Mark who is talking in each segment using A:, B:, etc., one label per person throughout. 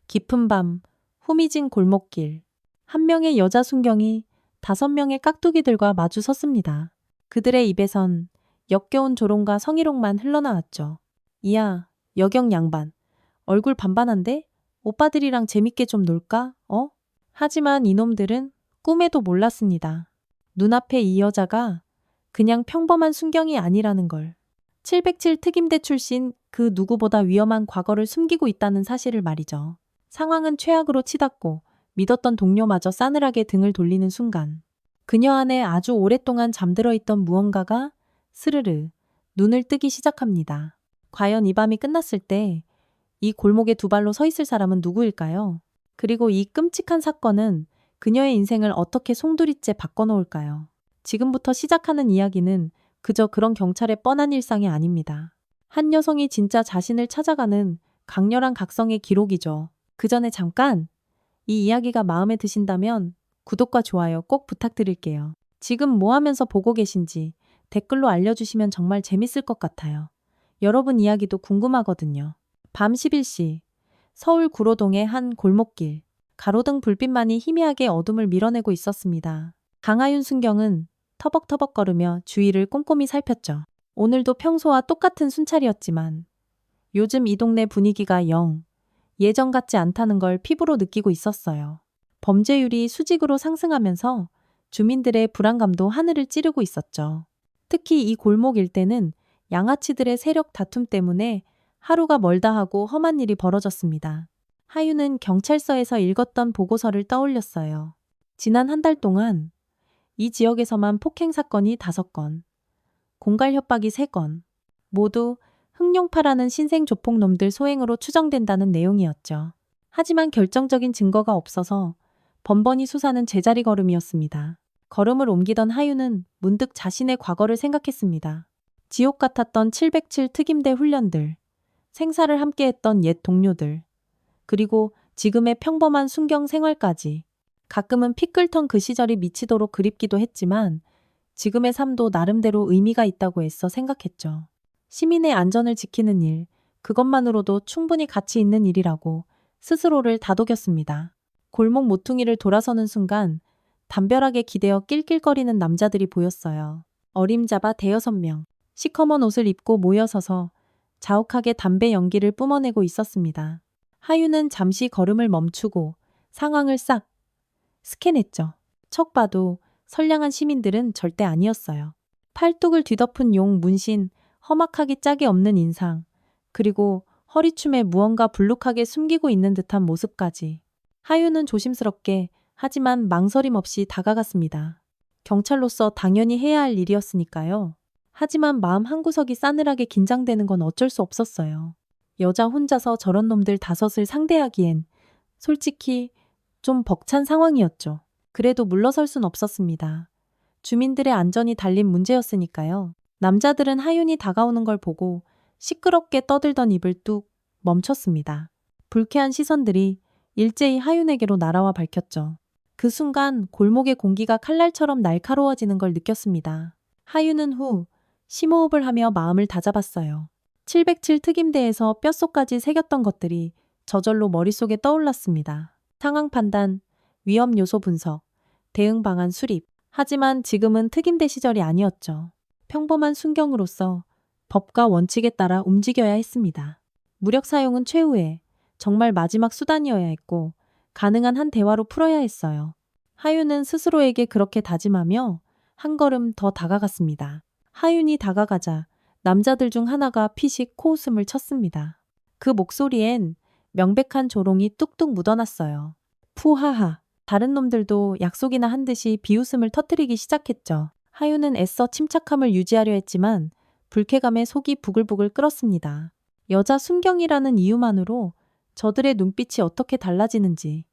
A: 깊은 밤, 후미진 골목길. 한 명의 여자 순경이 5명의 깍두기들과 마주 섰습니다. 그들의 입에선 역겨운 조롱과 성희롱만 흘러나왔죠. 이야, 여경 양반. 얼굴 반반한데? 오빠들이랑 재밌게 좀 놀까? 어? 하지만 이놈들은 꿈에도 몰랐습니다. 눈앞에 이 여자가 그냥 평범한 순경이 아니라는 걸. 707 특임대 출신 그 누구보다 위험한 과거를 숨기고 있다는 사실을 말이죠. 상황은 최악으로 치닫고 믿었던 동료마저 싸늘하게 등을 돌리는 순간 그녀 안에 아주 오랫동안 잠들어 있던 무언가가 스르르 눈을 뜨기 시작합니다. 과연 이 밤이 끝났을 때 이 골목에 두 발로 서 있을 사람은 누구일까요? 그리고 이 끔찍한 사건은 그녀의 인생을 어떻게 송두리째 바꿔놓을까요? 지금부터 시작하는 이야기는 그저 그런 경찰의 뻔한 일상이 아닙니다. 한 여성이 진짜 자신을 찾아가는 강렬한 각성의 기록이죠. 그 전에 잠깐 이 이야기가 마음에 드신다면 구독과 좋아요 꼭 부탁드릴게요. 지금 뭐 하면서 보고 계신지 댓글로 알려주시면 정말 재밌을 것 같아요. 여러분 이야기도 궁금하거든요. 밤 11시 서울 구로동의 한 골목길. 가로등 불빛만이 희미하게 어둠을 밀어내고 있었습니다. 강하윤 순경은 터벅터벅 걸으며 주위를 꼼꼼히 살폈죠. 오늘도 평소와 똑같은 순찰이었지만 요즘 이 동네 분위기가 영 예전 같지 않다는 걸 피부로 느끼고 있었어요. 범죄율이 수직으로 상승하면서 주민들의 불안감도 하늘을 찌르고 있었죠. 특히 이 골목 일대는 양아치들의 세력 다툼 때문에 하루가 멀다 하고 험한 일이 벌어졌습니다. 하윤은 경찰서에서 읽었던 보고서를 떠올렸어요. 지난 한 달 동안 이 지역에서만 폭행 사건이 5건, 공갈 협박이 3건, 모두 흑룡파라는 신생 조폭놈들 소행으로 추정된다는 내용이었죠. 하지만 결정적인 증거가 없어서 번번이 수사는 제자리 걸음이었습니다. 걸음을 옮기던 하윤은 문득 자신의 과거를 생각했습니다. 지옥 같았던 707 특임대 훈련들, 생사를 함께했던 옛 동료들, 그리고 지금의 평범한 순경 생활까지. 가끔은 피 끓던 그 시절이 미치도록 그립기도 했지만 지금의 삶도 나름대로 의미가 있다고 애써 생각했죠. 시민의 안전을 지키는 일, 그것만으로도 충분히 가치 있는 일이라고 스스로를 다독였습니다. 골목 모퉁이를 돌아서는 순간 담벼락에 기대어 낄낄거리는 남자들이 보였어요. 어림잡아 5명, 시커먼 옷을 입고 모여서서 자욱하게 담배 연기를 뿜어내고 있었습니다. 하윤은 잠시 걸음을 멈추고 상황을 싹 스캔했죠. 척 봐도 선량한 시민들은 절대 아니었어요. 팔뚝을 뒤덮은 용 문신, 험악하기 짝이 없는 인상, 그리고 허리춤에 무언가 불룩하게 숨기고 있는 듯한 모습까지. 하윤은 조심스럽게 하지만 망설임 없이 다가갔습니다. 경찰로서 당연히 해야 할 일이었으니까요. 하지만 마음 한구석이 싸늘하게 긴장되는 건 어쩔 수 없었어요. 여자 혼자서 저런 놈들 5을 상대하기엔 솔직히 좀 벅찬 상황이었죠. 그래도 물러설 순 없었습니다. 주민들의 안전이 달린 문제였으니까요. 남자들은 하윤이 다가오는 걸 보고 시끄럽게 떠들던 입을 뚝 멈췄습니다. 불쾌한 시선들이 일제히 하윤에게로 날아와 밝혔죠. 그 순간 골목의 공기가 칼날처럼 날카로워지는 걸 느꼈습니다. 하윤은 후 심호흡을 하며 마음을 다잡았어요. 707 특임대에서 뼛속까지 새겼던 것들이 저절로 머릿속에 떠올랐습니다. 상황 판단, 위험 요소 분석, 대응 방안 수립. 하지만 지금은 특임대 시절이 아니었죠. 평범한 순경으로서 법과 원칙에 따라 움직여야 했습니다. 무력 사용은 최후의, 정말 마지막 수단이어야 했고 가능한 한 대화로 풀어야 했어요. 하윤은 스스로에게 그렇게 다짐하며 한 걸음 더 다가갔습니다. 하윤이 다가가자 남자들 중 하나가 피식 코웃음을 쳤습니다. 그 목소리엔 명백한 조롱이 뚝뚝 묻어났어요. 푸하하. 다른 놈들도 약속이나 한 듯이 비웃음을 터뜨리기 시작했죠. 하윤은 애써 침착함을 유지하려 했지만 불쾌감에 속이 부글부글 끓었습니다. 여자 순경이라는 이유만으로 저들의 눈빛이 어떻게 달라지는지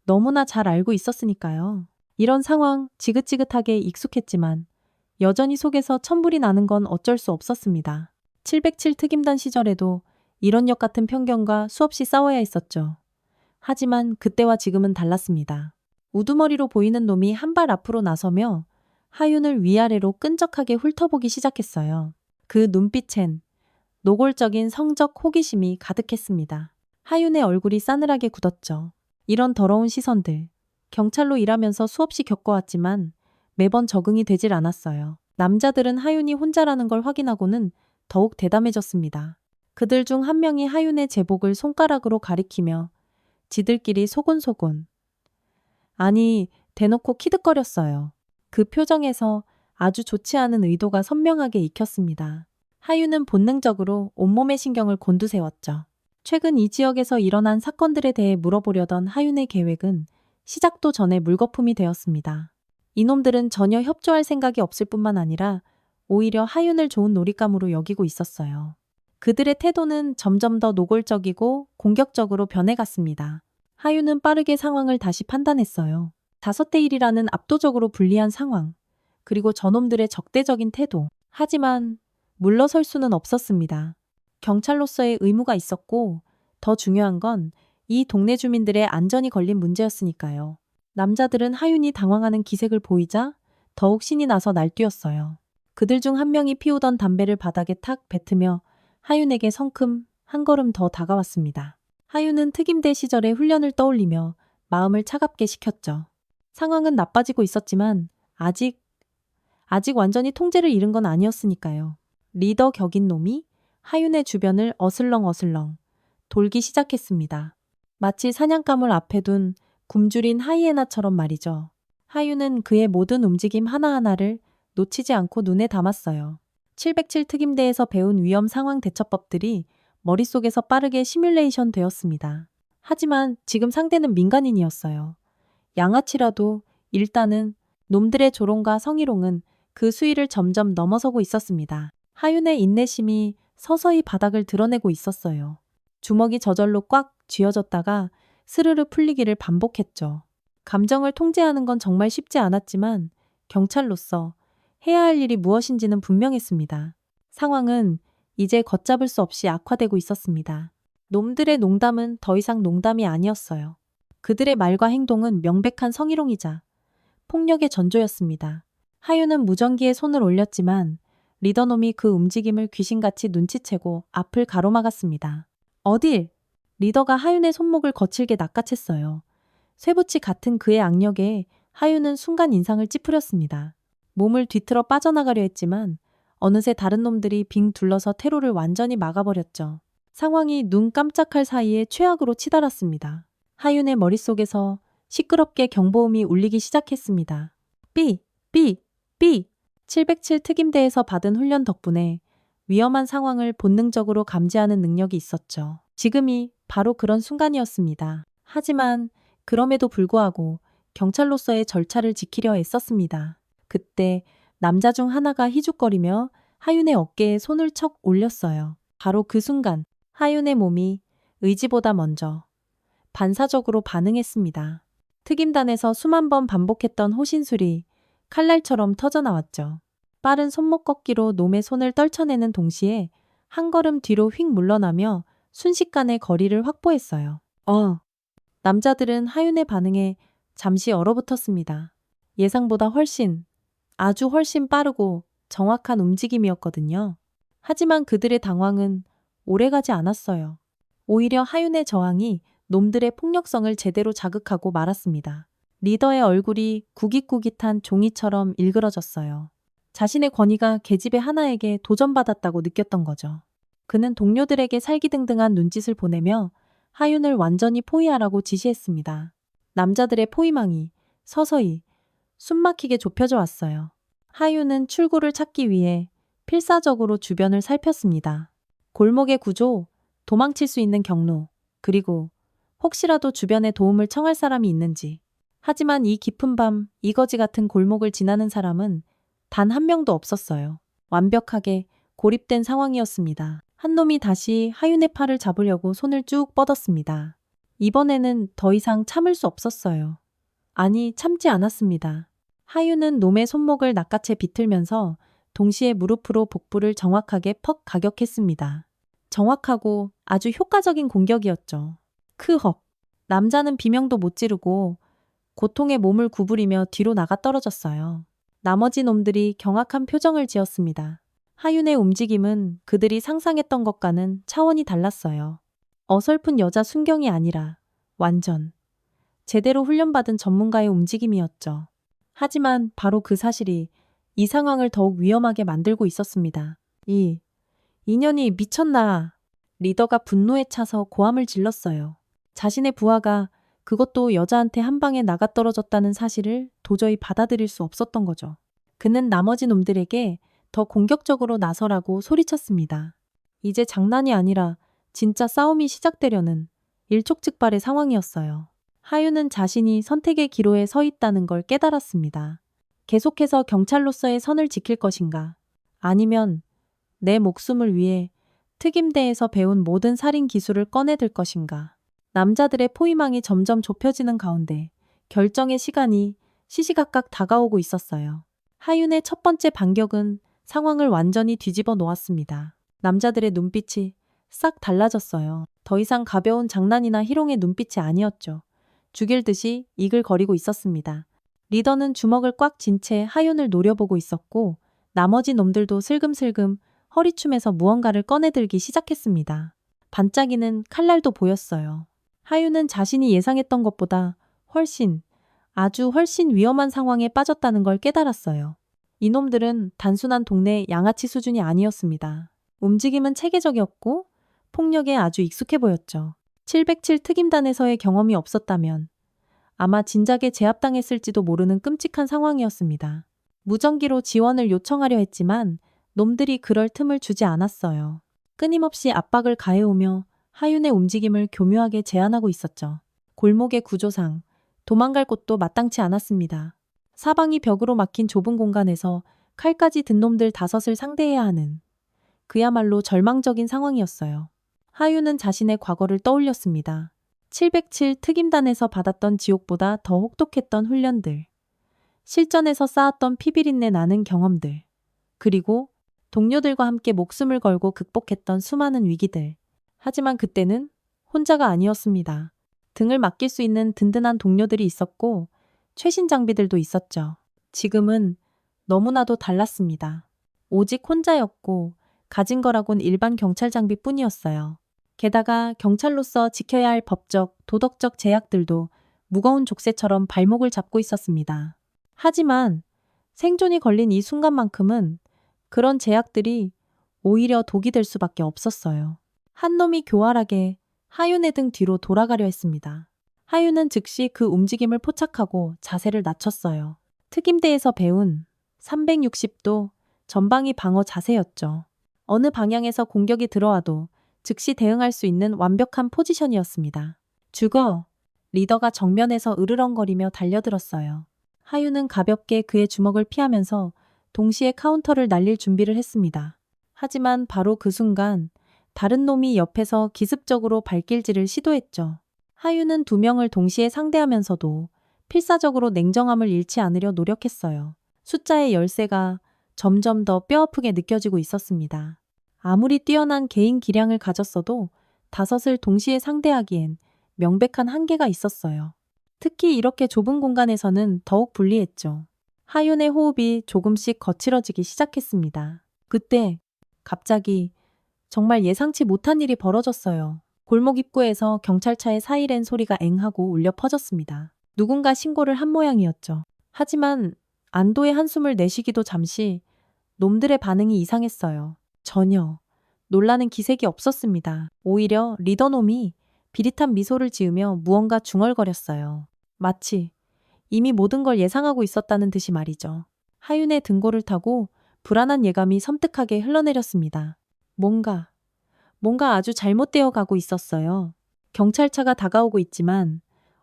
A: 너무나 잘 알고 있었으니까요. 이런 상황 지긋지긋하게 익숙했지만 여전히 속에서 천불이 나는 건 어쩔 수 없었습니다. 707 특임단 시절에도 이런 역 같은 편견과 수없이 싸워야 했었죠. 하지만 그때와 지금은 달랐습니다. 우두머리로 보이는 놈이 한 발 앞으로 나서며 하윤을 위아래로 끈적하게 훑어보기 시작했어요. 그 눈빛엔 노골적인 성적 호기심이 가득했습니다. 하윤의 얼굴이 싸늘하게 굳었죠. 이런 더러운 시선들. 경찰로 일하면서 수없이 겪어왔지만 매번 적응이 되질 않았어요. 남자들은 하윤이 혼자라는 걸 확인하고는 더욱 대담해졌습니다. 그들 중 한 명이 하윤의 제복을 손가락으로 가리키며 지들끼리 소곤소곤. 아니, 대놓고 키득거렸어요. 그 표정에서 아주 좋지 않은 의도가 선명하게 익혔습니다. 하윤은 본능적으로 온몸의 신경을 곤두세웠죠. 최근 이 지역에서 일어난 사건들에 대해 물어보려던 하윤의 계획은 시작도 전에 물거품이 되었습니다. 이놈들은 전혀 협조할 생각이 없을 뿐만 아니라 오히려 하윤을 좋은 놀잇감으로 여기고 있었어요. 그들의 태도는 점점 더 노골적이고 공격적으로 변해갔습니다. 하윤은 빠르게 상황을 다시 판단했어요. 5대1이라는 압도적으로 불리한 상황, 그리고 저놈들의 적대적인 태도. 하지만 물러설 수는 없었습니다. 경찰로서의 의무가 있었고 더 중요한 건 이 동네 주민들의 안전이 걸린 문제였으니까요. 남자들은 하윤이 당황하는 기색을 보이자 더욱 신이 나서 날뛰었어요. 그들 중 한 명이 피우던 담배를 바닥에 탁 뱉으며 하윤에게 성큼 한 걸음 더 다가왔습니다. 하윤은 특임대 시절의 훈련을 떠올리며 마음을 차갑게 식혔죠. 상황은 나빠지고 있었지만 아직 완전히 통제를 잃은 건 아니었으니까요. 리더 격인 놈이 하윤의 주변을 어슬렁어슬렁 돌기 시작했습니다. 마치 사냥감을 앞에 둔 굶주린 하이에나처럼 말이죠. 하윤은 그의 모든 움직임 하나하나를 놓치지 않고 눈에 담았어요. 707 특임대에서 배운 위험 상황 대처법들이 머릿속에서 빠르게 시뮬레이션 되었습니다. 하지만 지금 상대는 민간인이었어요. 양아치라도 일단은 놈들의 조롱과 성희롱은 그 수위를 점점 넘어서고 있었습니다. 하윤의 인내심이 서서히 바닥을 드러내고 있었어요. 주먹이 저절로 꽉 쥐어졌다가 스르르 풀리기를 반복했죠. 감정을 통제하는 건 정말 쉽지 않았지만 경찰로서 해야 할 일이 무엇인지는 분명했습니다. 상황은 이제 걷잡을 수 없이 악화되고 있었습니다. 놈들의 농담은 더 이상 농담이 아니었어요. 그들의 말과 행동은 명백한 성희롱이자 폭력의 전조였습니다. 하윤은 무전기에 손을 올렸지만 리더놈이 그 움직임을 귀신같이 눈치채고 앞을 가로막았습니다. 어딜? 리더가 하윤의 손목을 거칠게 낚아챘어요. 쇠붙이 같은 그의 악력에 하윤은 순간 인상을 찌푸렸습니다. 몸을 뒤틀어 빠져나가려 했지만 어느새 다른 놈들이 빙 둘러서 퇴로를 완전히 막아버렸죠. 상황이 눈 깜짝할 사이에 최악으로 치달았습니다. 하윤의 머릿속에서 시끄럽게 경보음이 울리기 시작했습니다. 삐! 삐! 삐! 707 특임대에서 받은 훈련 덕분에 위험한 상황을 본능적으로 감지하는 능력이 있었죠. 지금이 바로 그런 순간이었습니다. 하지만 그럼에도 불구하고 경찰로서의 절차를 지키려 애썼습니다. 그때 남자 중 하나가 희죽거리며 하윤의 어깨에 손을 척 올렸어요. 바로 그 순간 하윤의 몸이 의지보다 먼저 반사적으로 반응했습니다. 특임단에서 수만 번 반복했던 호신술이 칼날처럼 터져나왔죠. 빠른 손목 꺾기로 놈의 손을 떨쳐내는 동시에 한 걸음 뒤로 휙 물러나며 순식간에 거리를 확보했어요. 남자들은 하윤의 반응에 잠시 얼어붙었습니다. 예상보다 아주 훨씬 빠르고 정확한 움직임이었거든요. 하지만 그들의 당황은 오래가지 않았어요. 오히려 하윤의 저항이 놈들의 폭력성을 제대로 자극하고 말았습니다. 리더의 얼굴이 구깃구깃한 종이처럼 일그러졌어요. 자신의 권위가 계집애 하나에게 도전받았다고 느꼈던 거죠. 그는 동료들에게 살기등등한 눈짓을 보내며 하윤을 완전히 포위하라고 지시했습니다. 남자들의 포위망이 서서히 숨막히게 좁혀져 왔어요. 하윤은 출구를 찾기 위해 필사적으로 주변을 살폈습니다. 골목의 구조, 도망칠 수 있는 경로, 그리고 혹시라도 주변에 도움을 청할 사람이 있는지. 하지만 이 깊은 밤 이거지 같은 골목을 지나는 사람은 단 한 명도 없었어요. 완벽하게 고립된 상황이었습니다. 한 놈이 다시 하윤의 팔을 잡으려고 손을 쭉 뻗었습니다. 이번에는 더 이상 참을 수 없었어요. 아니, 참지 않았습니다. 하윤은 놈의 손목을 낚아채 비틀면서 동시에 무릎으로 복부를 정확하게 퍽 가격했습니다. 정확하고 아주 효과적인 공격이었죠. 크헉. 남자는 비명도 못 지르고 고통에 몸을 구부리며 뒤로 나가 떨어졌어요. 나머지 놈들이 경악한 표정을 지었습니다. 하윤의 움직임은 그들이 상상했던 것과는 차원이 달랐어요. 어설픈 여자 순경이 아니라 완전 제대로 훈련받은 전문가의 움직임이었죠. 하지만 바로 그 사실이 이 상황을 더욱 위험하게 만들고 있었습니다. 이 인연이 미쳤나? 리더가 분노에 차서 고함을 질렀어요. 자신의 부하가 그것도 여자한테 한 방에 나가떨어졌다는 사실을 도저히 받아들일 수 없었던 거죠. 그는 나머지 놈들에게 더 공격적으로 나서라고 소리쳤습니다. 이제 장난이 아니라 진짜 싸움이 시작되려는 일촉즉발의 상황이었어요. 하유는 자신이 선택의 기로에 서 있다는 걸 깨달았습니다. 계속해서 경찰로서의 선을 지킬 것인가? 아니면 내 목숨을 위해 특임대에서 배운 모든 살인 기술을 꺼내들 것인가? 남자들의 포위망이 점점 좁혀지는 가운데 결정의 시간이 시시각각 다가오고 있었어요. 하윤의 첫 번째 반격은 상황을 완전히 뒤집어 놓았습니다. 남자들의 눈빛이 싹 달라졌어요. 더 이상 가벼운 장난이나 희롱의 눈빛이 아니었죠. 죽일 듯이 이글거리고 있었습니다. 리더는 주먹을 꽉 쥔 채 하윤을 노려보고 있었고 나머지 놈들도 슬금슬금 허리춤에서 무언가를 꺼내들기 시작했습니다. 반짝이는 칼날도 보였어요. 하윤은 자신이 예상했던 것보다 아주 훨씬 위험한 상황에 빠졌다는 걸 깨달았어요. 이놈들은 단순한 동네 양아치 수준이 아니었습니다. 움직임은 체계적이었고 폭력에 아주 익숙해 보였죠. 707 특임단에서의 경험이 없었다면 아마 진작에 제압당했을지도 모르는 끔찍한 상황이었습니다. 무전기로 지원을 요청하려 했지만 놈들이 그럴 틈을 주지 않았어요. 끊임없이 압박을 가해오며 하윤의 움직임을 교묘하게 제한하고 있었죠. 골목의 구조상 도망갈 곳도 마땅치 않았습니다. 사방이 벽으로 막힌 좁은 공간에서 칼까지 든 놈들 5을 상대해야 하는 그야말로 절망적인 상황이었어요. 하윤은 자신의 과거를 떠올렸습니다. 707 특임단에서 받았던 지옥보다 더 혹독했던 훈련들, 실전에서 쌓았던 피비린내 나는 경험들, 그리고 동료들과 함께 목숨을 걸고 극복했던 수많은 위기들. 하지만 그때는 혼자가 아니었습니다. 등을 맡길 수 있는 든든한 동료들이 있었고 최신 장비들도 있었죠. 지금은 너무나도 달랐습니다. 오직 혼자였고 가진 거라곤 일반 경찰 장비뿐이었어요. 게다가 경찰로서 지켜야 할 법적, 도덕적 제약들도 무거운 족쇄처럼 발목을 잡고 있었습니다. 하지만 생존이 걸린 이 순간만큼은 그런 제약들이 오히려 독이 될 수밖에 없었어요. 한 놈이 교활하게 하윤의 등 뒤로 돌아가려 했습니다. 하윤은 즉시 그 움직임을 포착하고 자세를 낮췄어요. 특임대에서 배운 360도 전방위 방어 자세였죠. 어느 방향에서 공격이 들어와도 즉시 대응할 수 있는 완벽한 포지션이었습니다. 죽어! 리더가 정면에서 으르렁거리며 달려들었어요. 하윤은 가볍게 그의 주먹을 피하면서 동시에 카운터를 날릴 준비를 했습니다. 하지만 바로 그 순간 다른 놈이 옆에서 기습적으로 발길질을 시도했죠. 하윤은 2명을 동시에 상대하면서도 필사적으로 냉정함을 잃지 않으려 노력했어요. 숫자의 열세가 점점 더 뼈아프게 느껴지고 있었습니다. 아무리 뛰어난 개인 기량을 가졌어도 5을 동시에 상대하기엔 명백한 한계가 있었어요. 특히 이렇게 좁은 공간에서는 더욱 불리했죠. 하윤의 호흡이 조금씩 거칠어지기 시작했습니다. 그때 갑자기 정말 예상치 못한 일이 벌어졌어요. 골목 입구에서 경찰차의 사이렌 소리가 앵하고 울려 퍼졌습니다. 누군가 신고를 한 모양이었죠. 하지만 안도의 한숨을 내쉬기도 잠시 놈들의 반응이 이상했어요. 전혀 놀라는 기색이 없었습니다. 오히려 리더놈이 비릿한 미소를 지으며 무언가 중얼거렸어요. 마치 이미 모든 걸 예상하고 있었다는 듯이 말이죠. 하윤의 등골을 타고 불안한 예감이 섬뜩하게 흘러내렸습니다. 뭔가 아주 잘못되어 가고 있었어요. 경찰차가 다가오고 있지만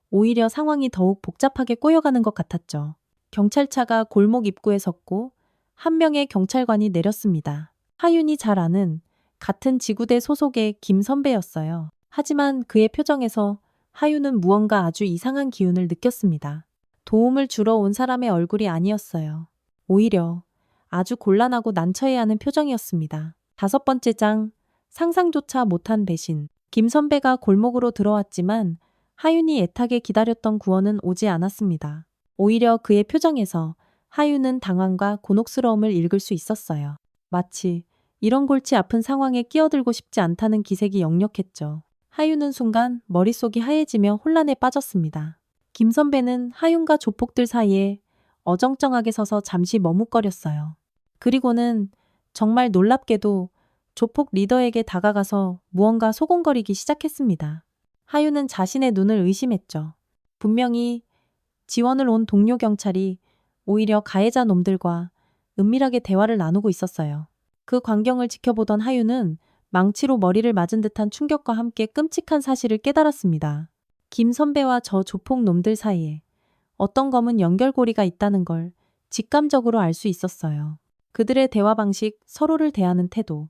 A: 오히려 상황이 더욱 복잡하게 꼬여가는 것 같았죠. 경찰차가 골목 입구에 섰고 한 명의 경찰관이 내렸습니다. 하윤이 잘 아는 같은 지구대 소속의 김 선배였어요. 하지만 그의 표정에서 하윤은 무언가 아주 이상한 기운을 느꼈습니다. 도움을 주러 온 사람의 얼굴이 아니었어요. 오히려 아주 곤란하고 난처해하는 표정이었습니다. 5번째 장, 상상조차 못한 배신. 김 선배가 골목으로 들어왔지만 하윤이 애타게 기다렸던 구원은 오지 않았습니다. 오히려 그의 표정에서 하윤은 당황과 곤혹스러움을 읽을 수 있었어요. 마치 이런 골치 아픈 상황에 끼어들고 싶지 않다는 기색이 역력했죠. 하윤은 순간 머릿속이 하얘지며 혼란에 빠졌습니다. 김 선배는 하윤과 조폭들 사이에 어정쩡하게 서서 잠시 머뭇거렸어요. 그리고는 정말 놀랍게도 조폭 리더에게 다가가서 무언가 소곤거리기 시작했습니다. 하윤은 자신의 눈을 의심했죠. 분명히 지원을 온 동료 경찰이 오히려 가해자 놈들과 은밀하게 대화를 나누고 있었어요. 그 광경을 지켜보던 하윤은 망치로 머리를 맞은 듯한 충격과 함께 끔찍한 사실을 깨달았습니다. 김 선배와 저 조폭 놈들 사이에 어떤 검은 연결고리가 있다는 걸 직감적으로 알 수 있었어요. 그들의 대화 방식, 서로를 대하는 태도,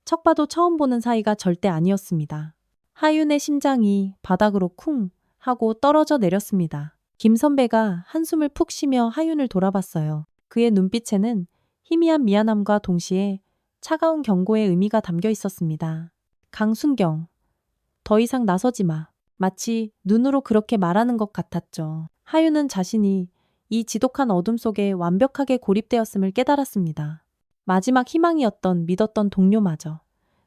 A: 척 봐도 처음 보는 사이가 절대 아니었습니다. 하윤의 심장이 바닥으로 쿵 하고 떨어져 내렸습니다. 김 선배가 한숨을 푹 쉬며 하윤을 돌아봤어요. 그의 눈빛에는 희미한 미안함과 동시에 차가운 경고의 의미가 담겨 있었습니다. 강순경, 더 이상 나서지 마. 마치 눈으로 그렇게 말하는 것 같았죠. 하윤은 자신이 이 지독한 어둠 속에 완벽하게 고립되었음을 깨달았습니다. 마지막 희망이었던 믿었던 동료마저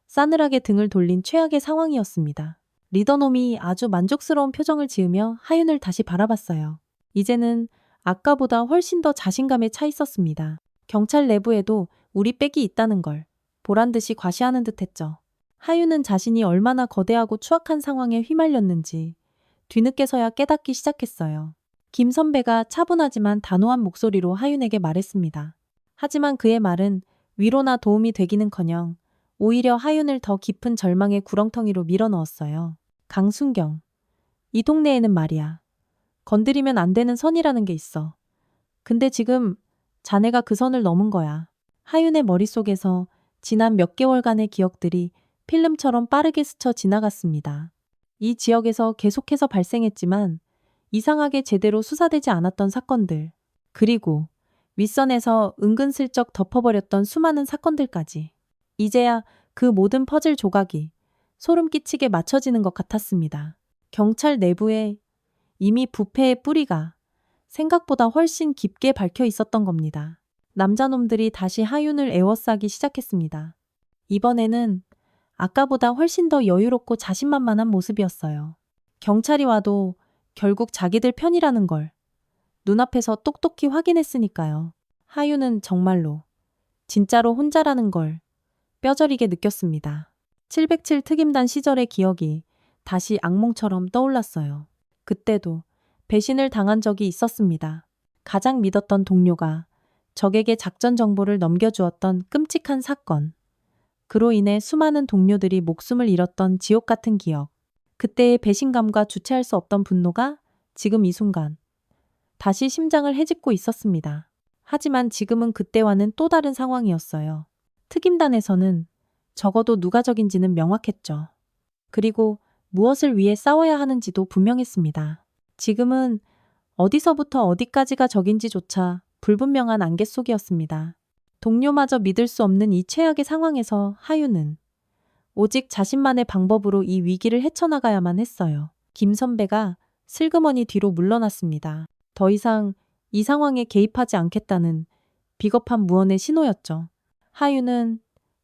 A: 싸늘하게 등을 돌린 최악의 상황이었습니다. 리더놈이 아주 만족스러운 표정을 지으며 하윤을 다시 바라봤어요. 이제는 아까보다 훨씬 더 자신감에 차 있었습니다. 경찰 내부에도 우리 백이 있다는 걸 보란듯이 과시하는 듯했죠. 하윤은 자신이 얼마나 거대하고 추악한 상황에 휘말렸는지 뒤늦게서야 깨닫기 시작했어요. 김 선배가 차분하지만 단호한 목소리로 하윤에게 말했습니다. 하지만 그의 말은 위로나 도움이 되기는커녕 오히려 하윤을 더 깊은 절망의 구렁텅이로 밀어넣었어요. 강순경, 이 동네에는 말이야. 건드리면 안 되는 선이라는 게 있어. 근데 지금 자네가 그 선을 넘은 거야. 하윤의 머릿속에서 지난 몇 개월간의 기억들이 필름처럼 빠르게 스쳐 지나갔습니다. 이 지역에서 계속해서 발생했지만 이상하게 제대로 수사되지 않았던 사건들, 그리고 윗선에서 은근슬쩍 덮어버렸던 수많은 사건들까지. 이제야 그 모든 퍼즐 조각이 소름 끼치게 맞춰지는 것 같았습니다. 경찰 내부에 이미 부패의 뿌리가 생각보다 훨씬 깊게 박혀 있었던 겁니다. 남자놈들이 다시 하윤을 에워싸기 시작했습니다. 이번에는 아까보다 훨씬 더 여유롭고 자신만만한 모습이었어요. 경찰이 와도 결국 자기들 편이라는 걸 눈앞에서 똑똑히 확인했으니까요. 하윤은 정말로, 진짜로 혼자라는 걸 뼈저리게 느꼈습니다. 707 특임단 시절의 기억이 다시 악몽처럼 떠올랐어요. 그때도 배신을 당한 적이 있었습니다. 가장 믿었던 동료가 적에게 작전 정보를 넘겨주었던 끔찍한 사건. 그로 인해 수많은 동료들이 목숨을 잃었던 지옥 같은 기억. 그때의 배신감과 주체할 수 없던 분노가 지금 이 순간 다시 심장을 헤집고 있었습니다. 하지만 지금은 그때와는 또 다른 상황이었어요. 특임단에서는 적어도 누가 적인지는 명확했죠. 그리고 무엇을 위해 싸워야 하는지도 분명했습니다. 지금은 어디서부터 어디까지가 적인지조차 불분명한 안개 속이었습니다. 동료마저 믿을 수 없는 이 최악의 상황에서 하윤은 오직 자신만의 방법으로 이 위기를 헤쳐나가야만 했어요. 김 선배가 슬그머니 뒤로 물러났습니다. 더 이상 이 상황에 개입하지 않겠다는 비겁한 무언의 신호였죠. 하윤은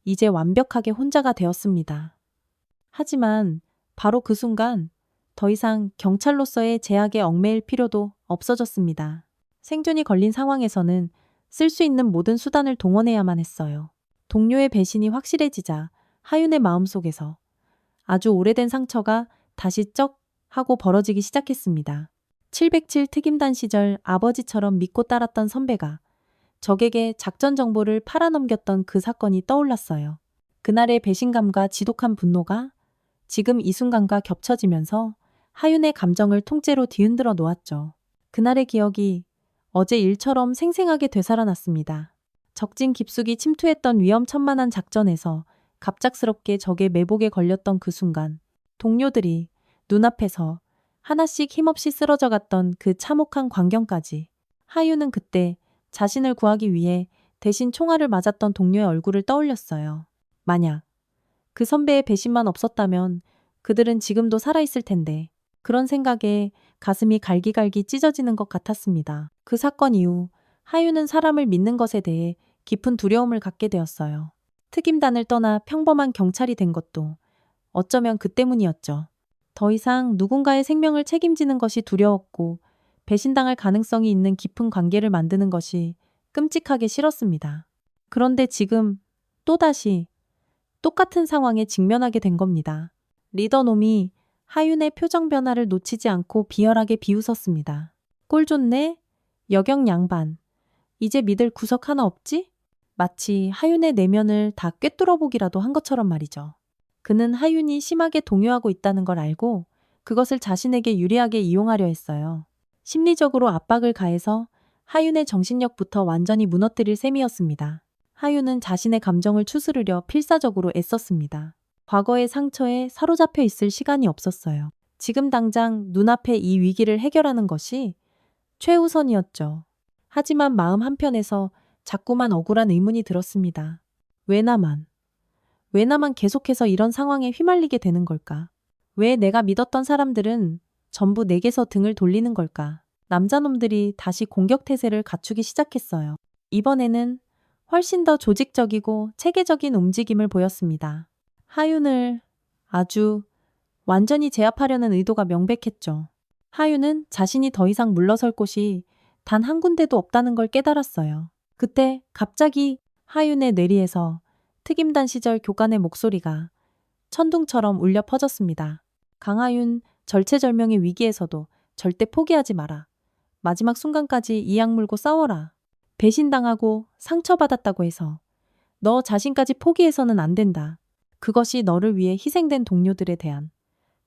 A: 이제 완벽하게 혼자가 되었습니다. 하지만 바로 그 순간 더 이상 경찰로서의 제약에 얽매일 필요도 없어졌습니다. 생존이 걸린 상황에서는 쓸 수 있는 모든 수단을 동원해야만 했어요. 동료의 배신이 확실해지자 하윤의 마음속에서 아주 오래된 상처가 다시 쩍 하고 벌어지기 시작했습니다. 707 특임단 시절 아버지처럼 믿고 따랐던 선배가 적에게 작전 정보를 팔아넘겼던 그 사건이 떠올랐어요. 그날의 배신감과 지독한 분노가 지금 이 순간과 겹쳐지면서 하윤의 감정을 통째로 뒤흔들어 놓았죠. 그날의 기억이 어제 일처럼 생생하게 되살아났습니다. 적진 깊숙이 침투했던 위험천만한 작전에서 갑작스럽게 적의 매복에 걸렸던 그 순간, 동료들이 눈앞에서 하나씩 힘없이 쓰러져 갔던 그 참혹한 광경까지. 하윤은 그때 자신을 구하기 위해 대신 총알을 맞았던 동료의 얼굴을 떠올렸어요. 만약 그 선배의 배신만 없었다면 그들은 지금도 살아있을 텐데, 그런 생각에 가슴이 갈기갈기 찢어지는 것 같았습니다. 그 사건 이후 하윤은 사람을 믿는 것에 대해 깊은 두려움을 갖게 되었어요. 특임단을 떠나 평범한 경찰이 된 것도 어쩌면 그 때문이었죠. 더 이상 누군가의 생명을 책임지는 것이 두려웠고 배신당할 가능성이 있는 깊은 관계를 만드는 것이 끔찍하게 싫었습니다. 그런데 지금 또다시 똑같은 상황에 직면하게 된 겁니다. 리더놈이 하윤의 표정 변화를 놓치지 않고 비열하게 비웃었습니다. 꼴 좋네? 여경 양반. 이제 믿을 구석 하나 없지? 마치 하윤의 내면을 다 꿰뚫어보기라도 한 것처럼 말이죠. 그는 하윤이 심하게 동요하고 있다는 걸 알고 그것을 자신에게 유리하게 이용하려 했어요. 심리적으로 압박을 가해서 하윤의 정신력부터 완전히 무너뜨릴 셈이었습니다. 하윤은 자신의 감정을 추스르려 필사적으로 애썼습니다. 과거의 상처에 사로잡혀 있을 시간이 없었어요. 지금 당장 눈앞의 이 위기를 해결하는 것이 최우선이었죠. 하지만 마음 한편에서 자꾸만 억울한 의문이 들었습니다. 왜 나만 계속해서 이런 상황에 휘말리게 되는 걸까? 왜 내가 믿었던 사람들은 전부 내게서 등을 돌리는 걸까? 남자놈들이 다시 공격태세를 갖추기 시작했어요. 이번에는 훨씬 더 조직적이고 체계적인 움직임을 보였습니다. 하윤을 아주 완전히 제압하려는 의도가 명백했죠. 하윤은 자신이 더 이상 물러설 곳이 단 한 군데도 없다는 걸 깨달았어요. 그때 갑자기 하윤의 뇌리에서 특임단 시절 교관의 목소리가 천둥처럼 울려 퍼졌습니다. 강하윤, 절체절명의 위기에서도 절대 포기하지 마라. 마지막 순간까지 이 악물고 싸워라. 배신당하고 상처받았다고 해서 너 자신까지 포기해서는 안 된다. 그것이 너를 위해 희생된 동료들에 대한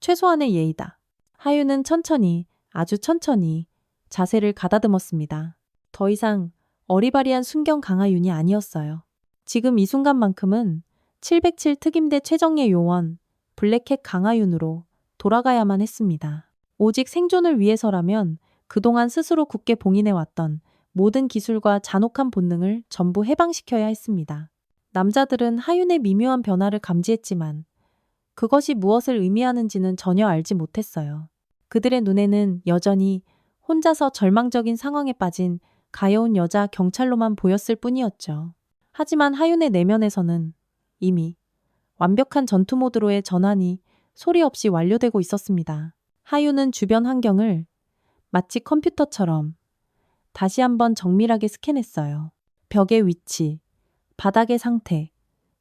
A: 최소한의 예의다. 하윤은 천천히, 아주 천천히 자세를 가다듬었습니다. 더 이상 어리바리한 순경 강하윤이 아니었어요. 지금 이 순간만큼은 707 특임대 최정예 요원 블랙캣 강하윤으로 돌아가야만 했습니다. 오직 생존을 위해서라면 그동안 스스로 굳게 봉인해왔던 모든 기술과 잔혹한 본능을 전부 해방시켜야 했습니다. 남자들은 하윤의 미묘한 변화를 감지했지만 그것이 무엇을 의미하는지는 전혀 알지 못했어요. 그들의 눈에는 여전히 혼자서 절망적인 상황에 빠진 가여운 여자 경찰로만 보였을 뿐이었죠. 하지만 하윤의 내면에서는 이미 완벽한 전투 모드로의 전환이 소리 없이 완료되고 있었습니다. 하윤은 주변 환경을 마치 컴퓨터처럼 다시 한번 정밀하게 스캔했어요. 벽의 위치, 바닥의 상태,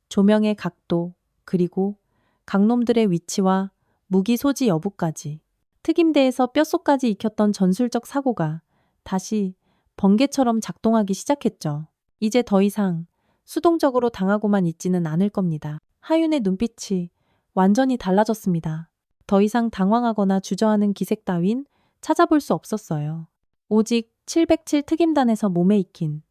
A: 조명의 각도, 그리고 강놈들의 위치와 무기 소지 여부까지. 특임대에서 뼛속까지 익혔던 전술적 사고가 다시 번개처럼 작동하기 시작했죠. 이제 더 이상 수동적으로 당하고만 있지는 않을 겁니다. 하윤의 눈빛이 완전히 달라졌습니다. 더 이상 당황하거나 주저하는 기색 따윈 찾아볼 수 없었어요. 오직 707 특임단에서 몸에 익힌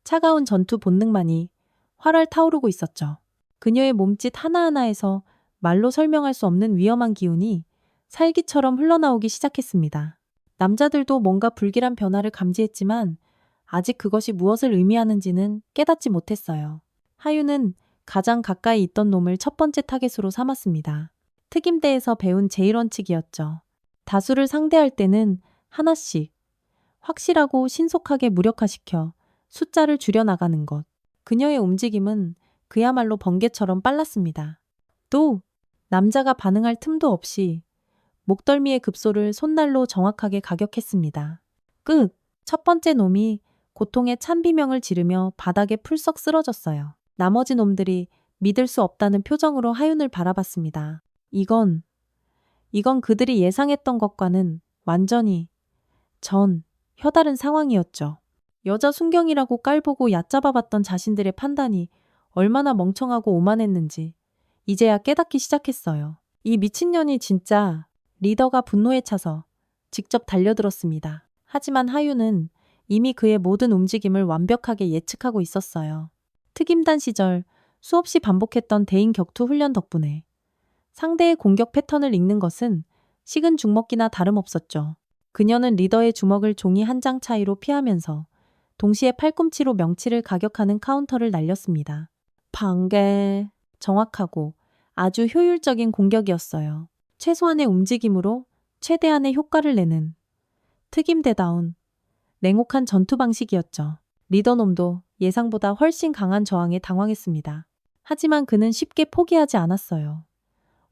A: 차가운 전투 본능만이 활활 타오르고 있었죠. 그녀의 몸짓 하나하나에서 말로 설명할 수 없는 위험한 기운이 살기처럼 흘러나오기 시작했습니다. 남자들도 뭔가 불길한 변화를 감지했지만 아직 그것이 무엇을 의미하는지는 깨닫지 못했어요. 하윤은 가장 가까이 있던 놈을 첫 번째 타겟으로 삼았습니다. 특임대에서 배운 제1원칙이었죠. 다수를 상대할 때는 하나씩 확실하고 신속하게 무력화시켜 숫자를 줄여나가는 것. 그녀의 움직임은 그야말로 번개처럼 빨랐습니다. 또 남자가 반응할 틈도 없이 목덜미의 급소를 손날로 정확하게 가격했습니다. 끝! 첫 번째 놈이 고통의 찬 비명을 지르며 바닥에 풀썩 쓰러졌어요. 나머지 놈들이 믿을 수 없다는 표정으로 하윤을 바라봤습니다. 이건 그들이 예상했던 것과는 완전히 혀다른 상황이었죠. 여자 순경이라고 깔보고 얕잡아봤던 자신들의 판단이 얼마나 멍청하고 오만했는지 이제야 깨닫기 시작했어요. 이 미친년이 진짜 리더가 분노에 차서 직접 달려들었습니다. 하지만 하윤은 이미 그의 모든 움직임을 완벽하게 예측하고 있었어요. 특임단 시절 수없이 반복했던 대인 격투 훈련 덕분에 상대의 공격 패턴을 읽는 것은 식은 죽 먹기나 다름없었죠. 그녀는 리더의 주먹을 종이 한 장 차이로 피하면서 동시에 팔꿈치로 명치를 가격하는 카운터를 날렸습니다. 방개. 정확하고 아주 효율적인 공격이었어요. 최소한의 움직임으로 최대한의 효과를 내는 특임대다운 냉혹한 전투 방식이었죠. 리더놈도 예상보다 훨씬 강한 저항에 당황했습니다. 하지만 그는 쉽게 포기하지 않았어요.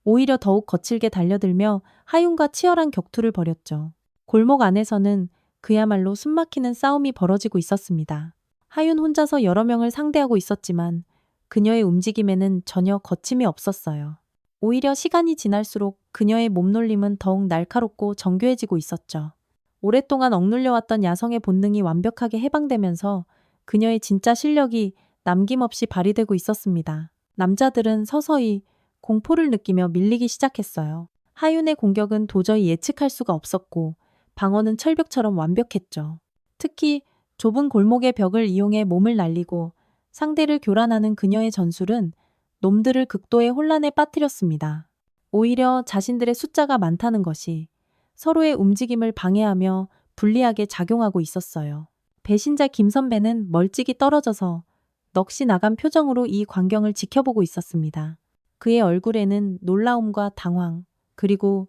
A: 오히려 더욱 거칠게 달려들며 하윤과 치열한 격투를 벌였죠. 골목 안에서는 그야말로 숨막히는 싸움이 벌어지고 있었습니다. 하윤 혼자서 여러 명을 상대하고 있었지만 그녀의 움직임에는 전혀 거침이 없었어요. 오히려 시간이 지날수록 그녀의 몸놀림은 더욱 날카롭고 정교해지고 있었죠. 오랫동안 억눌려왔던 야성의 본능이 완벽하게 해방되면서 그녀의 진짜 실력이 남김없이 발휘되고 있었습니다. 남자들은 서서히 공포를 느끼며 밀리기 시작했어요. 하윤의 공격은 도저히 예측할 수가 없었고 방어는 철벽처럼 완벽했죠. 특히 좁은 골목의 벽을 이용해 몸을 날리고 상대를 교란하는 그녀의 전술은 놈들을 극도의 혼란에 빠뜨렸습니다. 오히려 자신들의 숫자가 많다는 것이 서로의 움직임을 방해하며 불리하게 작용하고 있었어요. 배신자 김 선배는 멀찍이 떨어져서 넋이 나간 표정으로 이 광경을 지켜보고 있었습니다. 그의 얼굴에는 놀라움과 당황, 그리고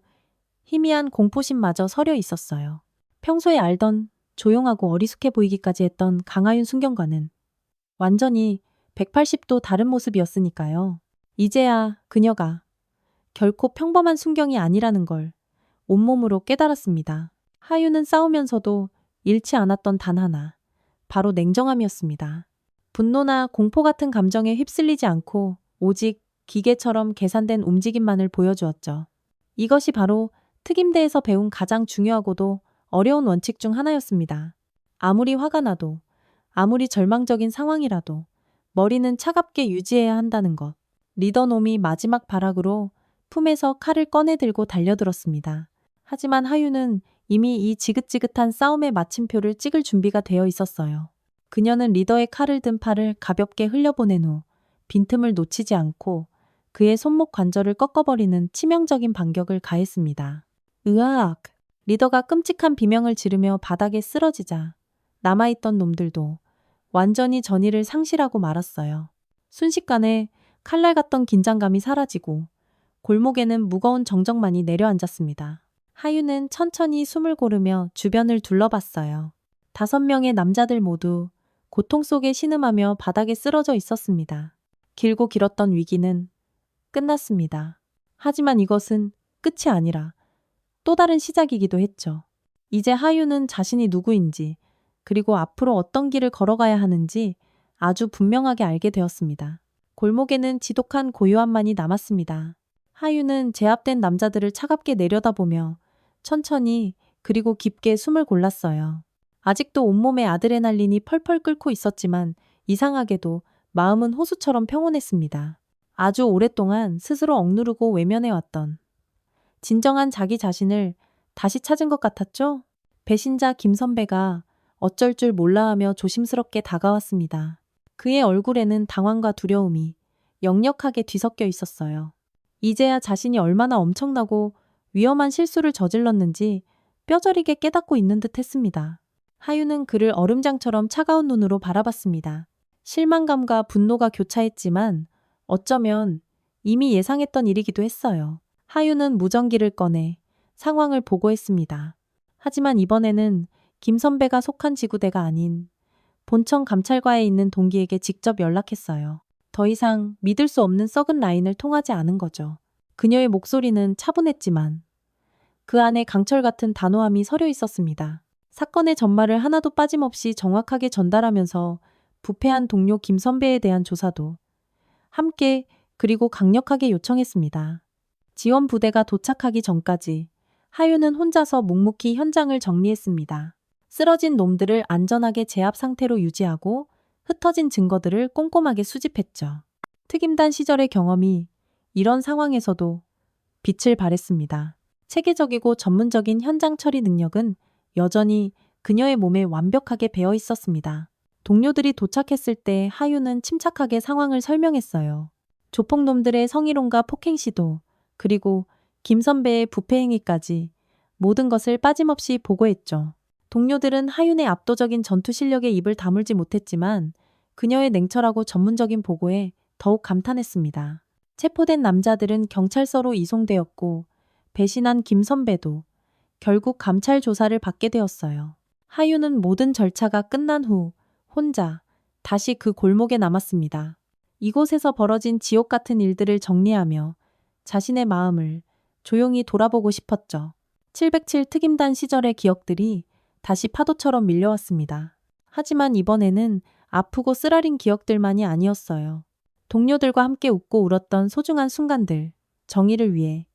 A: 희미한 공포심마저 서려 있었어요. 평소에 알던 조용하고 어리숙해 보이기까지 했던 강하윤 순경과는 완전히 180도 다른 모습이었으니까요. 이제야 그녀가 결코 평범한 순경이 아니라는 걸 온몸으로 깨달았습니다. 하윤은 싸우면서도 잃지 않았던 단 하나, 바로 냉정함이었습니다. 분노나 공포 같은 감정에 휩쓸리지 않고 오직 기계처럼 계산된 움직임만을 보여주었죠. 이것이 바로 특임대에서 배운 가장 중요하고도 어려운 원칙 중 하나였습니다. 아무리 화가 나도, 아무리 절망적인 상황이라도 머리는 차갑게 유지해야 한다는 것. 리더놈이 마지막 발악으로 품에서 칼을 꺼내 들고 달려들었습니다. 하지만 하윤은 이미 이 지긋지긋한 싸움의 마침표를 찍을 준비가 되어 있었어요. 그녀는 리더의 칼을 든 팔을 가볍게 흘려보낸 후 빈틈을 놓치지 않고 그의 손목 관절을 꺾어버리는 치명적인 반격을 가했습니다. 으악! 리더가 끔찍한 비명을 지르며 바닥에 쓰러지자 남아있던 놈들도 완전히 전의를 상실하고 말았어요. 순식간에 칼날 같던 긴장감이 사라지고 골목에는 무거운 정적만이 내려앉았습니다. 하윤은 천천히 숨을 고르며 주변을 둘러봤어요. 5명의 남자들 모두 고통 속에 신음하며 바닥에 쓰러져 있었습니다. 길고 길었던 위기는 끝났습니다. 하지만 이것은 끝이 아니라 또 다른 시작이기도 했죠. 이제 하윤은 자신이 누구인지 그리고 앞으로 어떤 길을 걸어가야 하는지 아주 분명하게 알게 되었습니다. 골목에는 지독한 고요함만이 남았습니다. 하윤은 제압된 남자들을 차갑게 내려다보며 천천히 그리고 깊게 숨을 골랐어요. 아직도 온몸에 아드레날린이 펄펄 끓고 있었지만 이상하게도 마음은 호수처럼 평온했습니다. 아주 오랫동안 스스로 억누르고 외면해왔던 진정한 자기 자신을 다시 찾은 것 같았죠? 배신자 김 선배가 어쩔 줄 몰라 하며 조심스럽게 다가왔습니다. 그의 얼굴에는 당황과 두려움이 역력하게 뒤섞여 있었어요. 이제야 자신이 얼마나 엄청나고 위험한 실수를 저질렀는지 뼈저리게 깨닫고 있는 듯 했습니다. 하윤은 그를 얼음장처럼 차가운 눈으로 바라봤습니다. 실망감과 분노가 교차했지만 어쩌면 이미 예상했던 일이기도 했어요. 하윤은 무전기를 꺼내 상황을 보고했습니다. 하지만 이번에는 김 선배가 속한 지구대가 아닌 본청 감찰과에 있는 동기에게 직접 연락했어요. 더 이상 믿을 수 없는 썩은 라인을 통하지 않은 거죠. 그녀의 목소리는 차분했지만 그 안에 강철 같은 단호함이 서려 있었습니다. 사건의 전말을 하나도 빠짐없이 정확하게 전달하면서 부패한 동료 김 선배에 대한 조사도 함께 그리고 강력하게 요청했습니다. 지원 부대가 도착하기 전까지 하윤은 혼자서 묵묵히 현장을 정리했습니다. 쓰러진 놈들을 안전하게 제압 상태로 유지하고 흩어진 증거들을 꼼꼼하게 수집했죠. 특임단 시절의 경험이 이런 상황에서도 빛을 발했습니다. 체계적이고 전문적인 현장 처리 능력은 여전히 그녀의 몸에 완벽하게 배어 있었습니다. 동료들이 도착했을 때 하윤은 침착하게 상황을 설명했어요. 조폭놈들의 성희롱과 폭행 시도, 그리고 김 선배의 부패 행위까지 모든 것을 빠짐없이 보고했죠. 동료들은 하윤의 압도적인 전투 실력에 입을 다물지 못했지만 그녀의 냉철하고 전문적인 보고에 더욱 감탄했습니다. 체포된 남자들은 경찰서로 이송되었고 배신한 김 선배도 결국 감찰 조사를 받게 되었어요. 하윤은 모든 절차가 끝난 후 혼자 다시 그 골목에 남았습니다. 이곳에서 벌어진 지옥 같은 일들을 정리하며 자신의 마음을 조용히 돌아보고 싶었죠. 707 특임단 시절의 기억들이 다시 파도처럼 밀려왔습니다. 하지만 이번에는 아프고 쓰라린 기억들만이 아니었어요. 동료들과 함께 웃고 울었던 소중한 순간들, 정의를 위해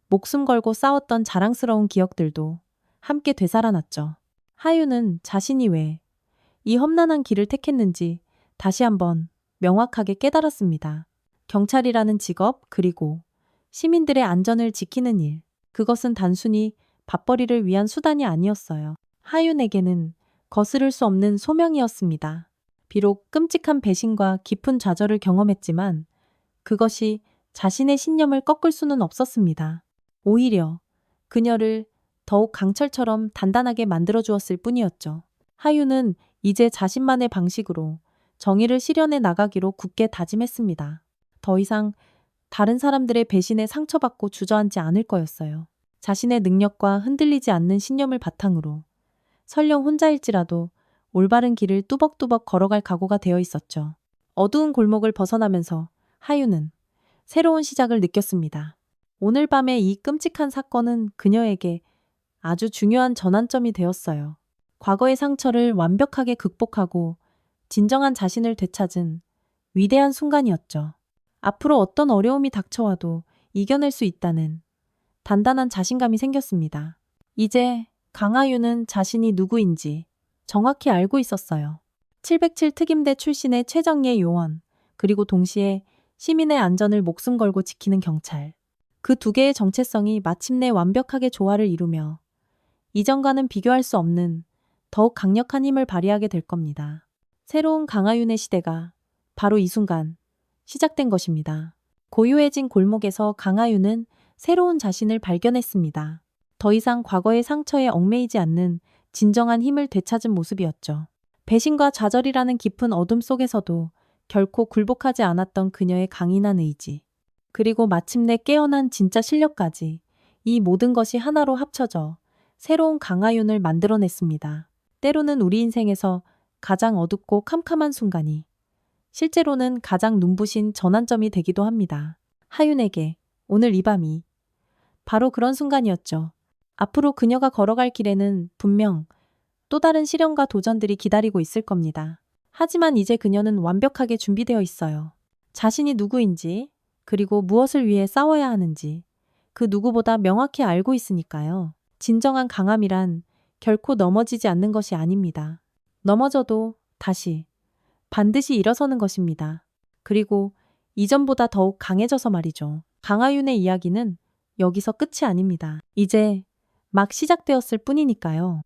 A: 목숨 걸고 싸웠던 자랑스러운 기억들도 함께 되살아났죠. 하유는 자신이 왜 이 험난한 길을 택했는지 다시 한번 명확하게 깨달았습니다. 경찰이라는 직업, 그리고 시민들의 안전을 지키는 일, 그것은 단순히 밥벌이를 위한 수단이 아니었어요. 하윤에게는 거스를 수 없는 소명이었습니다. 비록 끔찍한 배신과 깊은 좌절을 경험했지만 그것이 자신의 신념을 꺾을 수는 없었습니다. 오히려 그녀를 더욱 강철처럼 단단하게 만들어 주었을 뿐이었죠. 하유는 이제 자신만의 방식으로 정의를 실현해 나가기로 굳게 다짐했습니다. 더 이상 다른 사람들의 배신에 상처받고 주저앉지 않을 거였어요. 자신의 능력과 흔들리지 않는 신념을 바탕으로 설령 혼자일지라도 올바른 길을 뚜벅뚜벅 걸어갈 각오가 되어 있었죠. 어두운 골목을 벗어나면서 하유는 새로운 시작을 느꼈습니다. 오늘 밤의 이 끔찍한 사건은 그녀에게 아주 중요한 전환점이 되었어요. 과거의 상처를 완벽하게 극복하고 진정한 자신을 되찾은 위대한 순간이었죠. 앞으로 어떤 어려움이 닥쳐와도 이겨낼 수 있다는 단단한 자신감이 생겼습니다. 이제 강하유는 자신이 누구인지 정확히 알고 있었어요. 707 특임대 출신의 최정예 요원, 그리고 동시에 시민의 안전을 목숨 걸고 지키는 경찰. 그 두 개의 정체성이 마침내 완벽하게 조화를 이루며 이전과는 비교할 수 없는 더욱 강력한 힘을 발휘하게 될 겁니다. 새로운 강하윤의 시대가 바로 이 순간 시작된 것입니다. 고요해진 골목에서 강하윤은 새로운 자신을 발견했습니다. 더 이상 과거의 상처에 얽매이지 않는 진정한 힘을 되찾은 모습이었죠. 배신과 좌절이라는 깊은 어둠 속에서도 결코 굴복하지 않았던 그녀의 강인한 의지, 그리고 마침내 깨어난 진짜 실력까지, 이 모든 것이 하나로 합쳐져 새로운 강하윤을 만들어냈습니다. 때로는 우리 인생에서 가장 어둡고 캄캄한 순간이 실제로는 가장 눈부신 전환점이 되기도 합니다. 하윤에게 오늘 이 밤이 바로 그런 순간이었죠. 앞으로 그녀가 걸어갈 길에는 분명 또 다른 시련과 도전들이 기다리고 있을 겁니다. 하지만 이제 그녀는 완벽하게 준비되어 있어요. 자신이 누구인지, 그리고 무엇을 위해 싸워야 하는지 그 누구보다 명확히 알고 있으니까요. 진정한 강함이란 결코 넘어지지 않는 것이 아닙니다. 넘어져도 다시 반드시 일어서는 것입니다. 그리고 이전보다 더욱 강해져서 말이죠. 강하윤의 이야기는 여기서 끝이 아닙니다. 이제 막 시작되었을 뿐이니까요.